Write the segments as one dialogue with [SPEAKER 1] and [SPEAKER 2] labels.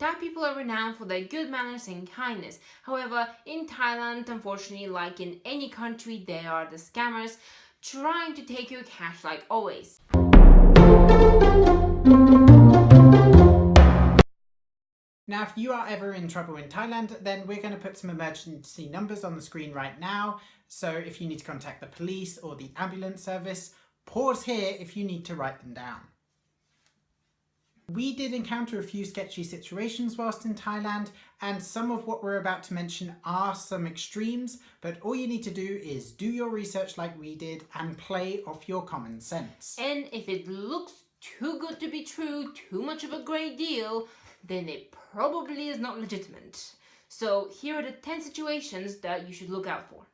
[SPEAKER 1] Thai people are renowned for their good manners and kindness. However, in Thailand, unfortunately, like in any country, there are the scammers trying to take your cash like always.
[SPEAKER 2] Now, if you are ever in trouble in Thailand, then we're going to put some emergency numbers on the screen right now. So if you need to contact the police or the ambulance service, pause here if you need to write them down. We did encounter a few sketchy situations whilst in Thailand, and some of what we're about to mention are some extremes, but all you need to do is do your research like we did and play off your common sense.
[SPEAKER 1] And if it looks too good to be true, too much of a great deal, then it probably is not legitimate. So here are the 10 situations that you should look out for.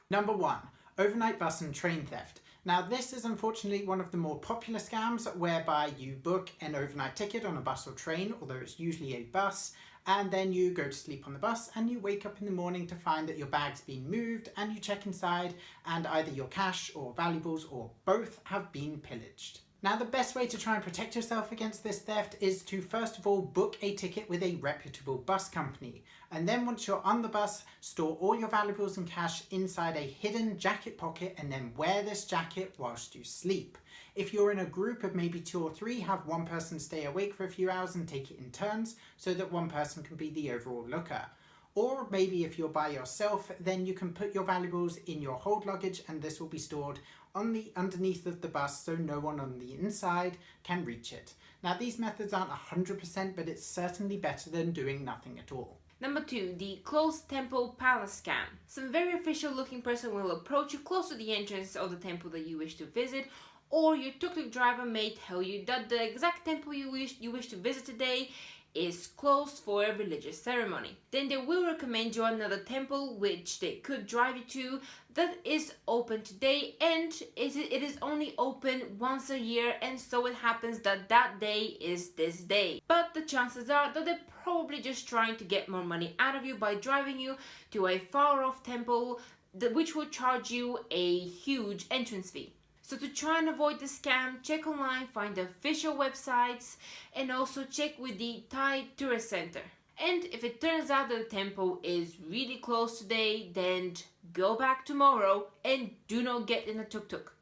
[SPEAKER 2] Number 1. Overnight bus and train theft. Now this is unfortunately one of the more popular scams, whereby you book an overnight ticket on a bus or train, although it's usually a bus, and then you go to sleep on the bus and you wake up in the morning to find that your bag's been moved, and you check inside and either your cash or valuables or both have been pillaged. Now the best way to try and protect yourself against this theft is to first of all book a ticket with a reputable bus company, and then once you're on the bus, store all your valuables and cash inside a hidden jacket pocket and then wear this jacket whilst you sleep. If you're in a group of maybe 2 or 3, have one person stay awake for a few hours and take it in turns so that one person can be the overall looker. Or maybe if you're by yourself, then you can put your valuables in your hold luggage and this will be stored on the underneath of the bus so no one on the inside can reach it. Now these methods aren't 100%, but it's certainly better than doing nothing at all.
[SPEAKER 1] Number 2, the closed temple palace scam. Some very official looking person will approach you close to the entrance of the temple that you wish to visit, or your tuk-tuk driver may tell you that the exact temple you wish to visit today is closed for a religious ceremony. Then they will recommend you another temple which they could drive you to that is open today, and it is only open once a year, and so it happens that that day is this day. But the chances are that they're probably just trying to get more money out of you by driving you to a far off temple which will charge you a huge entrance fee. So to try and avoid the scam, check online, find the official websites, and also check with the Thai Tourist Center. And if it turns out that the temple is really close today, then go back tomorrow and do not get in a tuk-tuk.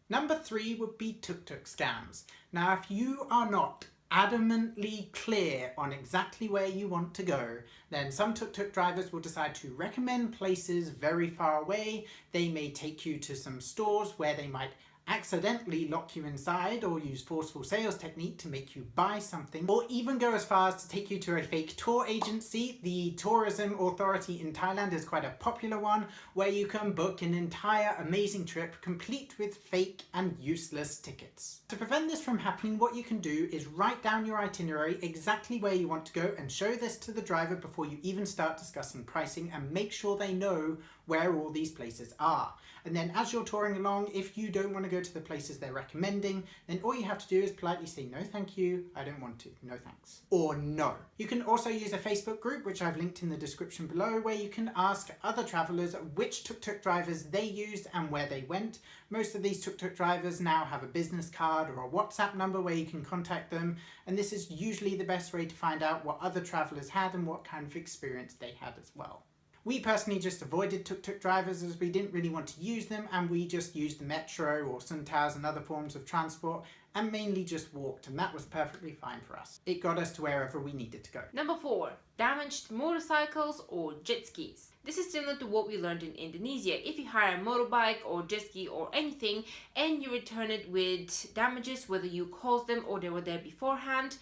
[SPEAKER 2] Number 3 would be tuk-tuk scams. Now if you are not adamantly clear on exactly where you want to go, then some tuk-tuk drivers will decide to recommend places very far away. They may take you to some stores where they might accidentally lock you inside or use forceful sales technique to make you buy something, or even go as far as to take you to a fake tour agency. The tourism authority in Thailand is quite a popular one, where you can book an entire amazing trip complete with fake and useless tickets. To prevent this from happening, what you can do is write down your itinerary, exactly where you want to go, and show this to the driver before you even start discussing pricing, and make sure they know where all these places are. And then as you're touring along, if you don't want to go to the places they're recommending, then all you have to do is politely say, no thank you, I don't want to, no thanks, or no. You can also use a Facebook group, which I've linked in the description below, where you can ask other travellers which tuk-tuk drivers they used and where they went. Most of these tuk-tuk drivers now have a business card or a WhatsApp number where you can contact them, and this is usually the best way to find out what other travellers had and what kind of experience they had as well. We personally just avoided tuk-tuk drivers as we didn't really want to use them, and we just used the metro or suntaos and other forms of transport and mainly just walked, and that was perfectly fine for us. It got us to wherever we needed to go.
[SPEAKER 1] Number 4, damaged motorcycles or jet skis. This is similar to what we learned in Indonesia. If you hire a motorbike or jet ski or anything and you return it with damages, whether you caused them or they were there beforehand,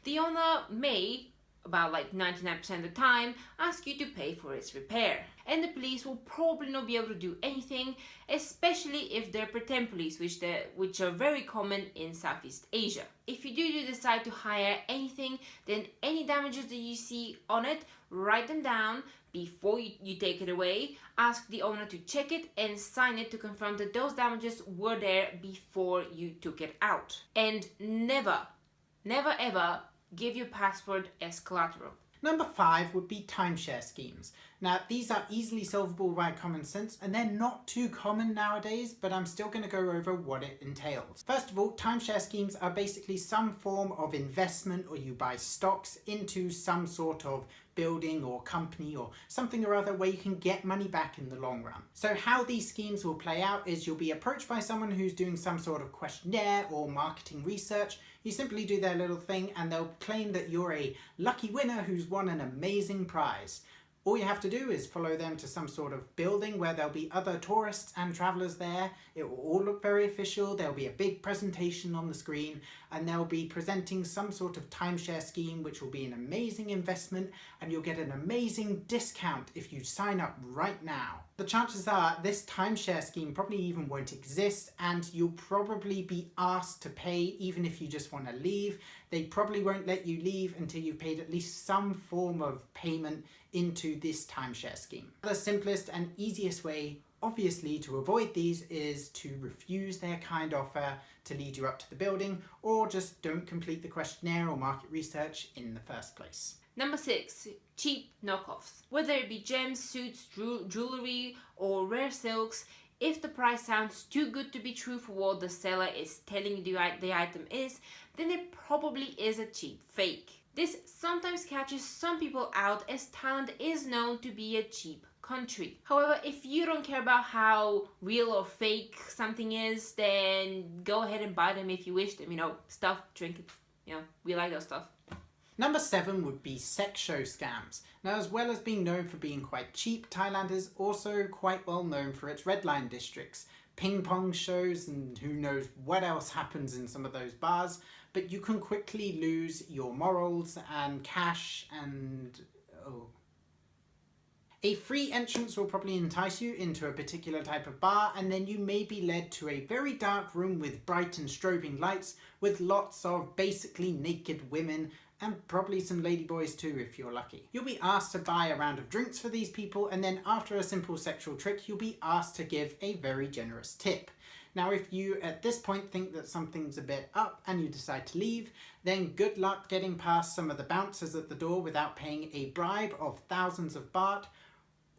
[SPEAKER 1] the owner may, about like 99% of the time, ask you to pay for its repair. And the police will probably not be able to do anything, especially if they're pretend police, which are very common in Southeast Asia. If you do decide to hire anything, then any damages that you see on it, write them down before you take it away. Ask the owner to check it and sign it to confirm that those damages were there before you took it out. And never ever give your passport as collateral.
[SPEAKER 2] Number 5 would be timeshare schemes. Now, these are easily solvable by common sense, and they're not too common nowadays, but I'm still going to go over what it entails. First of all, timeshare schemes are basically some form of investment, or you buy stocks into some sort of building or company or something or other where you can get money back in the long run. So how these schemes will play out is you'll be approached by someone who's doing some sort of questionnaire or marketing research. You simply do their little thing and they'll claim that you're a lucky winner who's won an amazing prize. All you have to do is follow them to some sort of building where there'll be other tourists and travellers there. It will all look very official. There'll be a big presentation on the screen and they'll be presenting some sort of timeshare scheme which will be an amazing investment and you'll get an amazing discount if you sign up right now. The chances are this timeshare scheme probably even won't exist and you'll probably be asked to pay even if you just want to leave. They probably won't let you leave until you've paid at least some form of payment into this timeshare scheme. The simplest and easiest way obviously to avoid these is to refuse their kind offer to lead you up to the building, or just don't complete the questionnaire or market research in the first place.
[SPEAKER 1] Number 6, cheap knockoffs. Whether it be gems, suits, jewelry or rare silks, if the price sounds too good to be true for what the seller is telling you the item is, then it probably is a cheap fake. This sometimes catches some people out as Thailand is known to be a cheap country. However, if you don't care about how real or fake something is, then go ahead and buy them if you wish them. Stuff, trinkets, we like those stuff.
[SPEAKER 2] Number 7 would be sex show scams. Now, as well as being known for being quite cheap, Thailand is also quite well known for its red line districts. Ping pong shows and who knows what else happens in some of those bars, but you can quickly lose your morals and cash and a free entrance will probably entice you into a particular type of bar, and then you may be led to a very dark room with bright and strobing lights with lots of basically naked women and probably some ladyboys too if you're lucky. You'll be asked to buy a round of drinks for these people, and then after a simple sexual trick you'll be asked to give a very generous tip. Now, if you at this point think that something's a bit up and you decide to leave, then good luck getting past some of the bouncers at the door without paying a bribe of thousands of baht,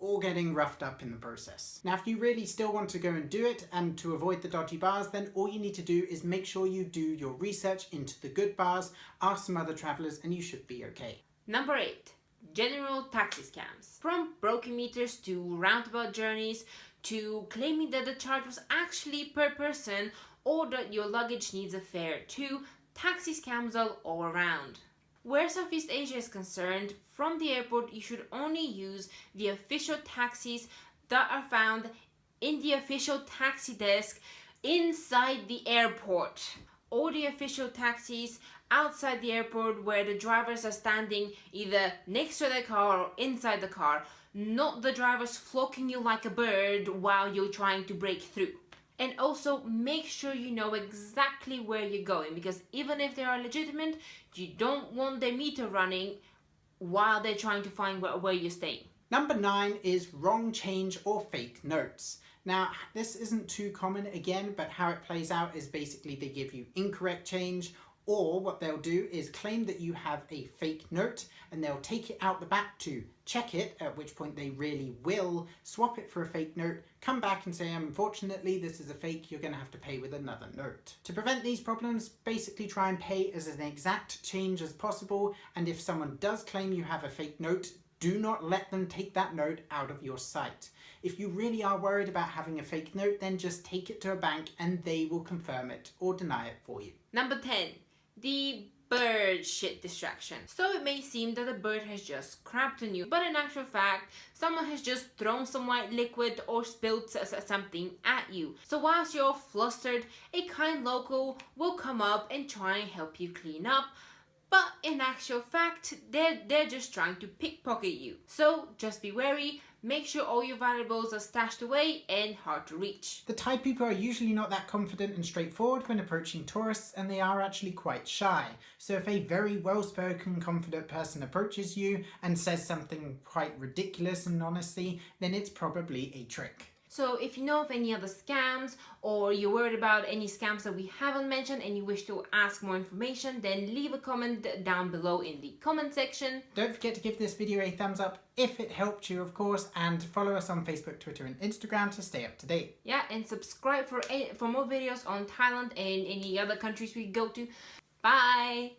[SPEAKER 2] or getting roughed up in the process. Now, if you really still want to go and do it and to avoid the dodgy bars, then all you need to do is make sure you do your research into the good bars, ask some other travellers, and you should be okay.
[SPEAKER 1] Number 8, general taxi scams. From broken meters to roundabout journeys to claiming that the charge was actually per person or that your luggage needs a fare too, taxi scams are all around. Where Southeast Asia is concerned, from the airport you should only use the official taxis that are found in the official taxi desk inside the airport, or the official taxis outside the airport where the drivers are standing either next to the car or inside the car, not the drivers flocking you like a bird while you're trying to break through. And also make sure you know exactly where you're going, because even if they are legitimate, you don't want their meter running while they're trying to find where you're staying.
[SPEAKER 2] Number 9 is wrong change or fake notes. Now, this isn't too common again, but how it plays out is basically they give you incorrect change, or what they'll do is claim that you have a fake note and they'll take it out the back to check it, at which point they really will swap it for a fake note, come back and say, unfortunately, this is a fake, you're going to have to pay with another note. To prevent these problems, basically try and pay as an exact change as possible, and if someone does claim you have a fake note, do not let them take that note out of your sight. If you really are worried about having a fake note, then just take it to a bank and they will confirm it or deny it for you.
[SPEAKER 1] Number 10, the bird shit distraction. So it may seem that a bird has just crapped on you, but in actual fact, someone has just thrown some white liquid or spilled something at you. So whilst you're flustered, a kind local will come up and try and help you clean up, but in actual fact, they're just trying to pickpocket you. So just be wary. Make sure all your valuables are stashed away and hard to reach.
[SPEAKER 2] The Thai people are usually not that confident and straightforward when approaching tourists, and they are actually quite shy. So if a very well-spoken, confident person approaches you and says something quite ridiculous and honestly, then it's probably a trick.
[SPEAKER 1] So if you know of any other scams or you're worried about any scams that we haven't mentioned and you wish to ask more information, then leave a comment down below in the comment section.
[SPEAKER 2] Don't forget to give this video a thumbs up if it helped you, of course, and follow us on Facebook, Twitter and Instagram to stay up to date.
[SPEAKER 1] Yeah, and subscribe for more videos on Thailand and any other countries we go to. Bye!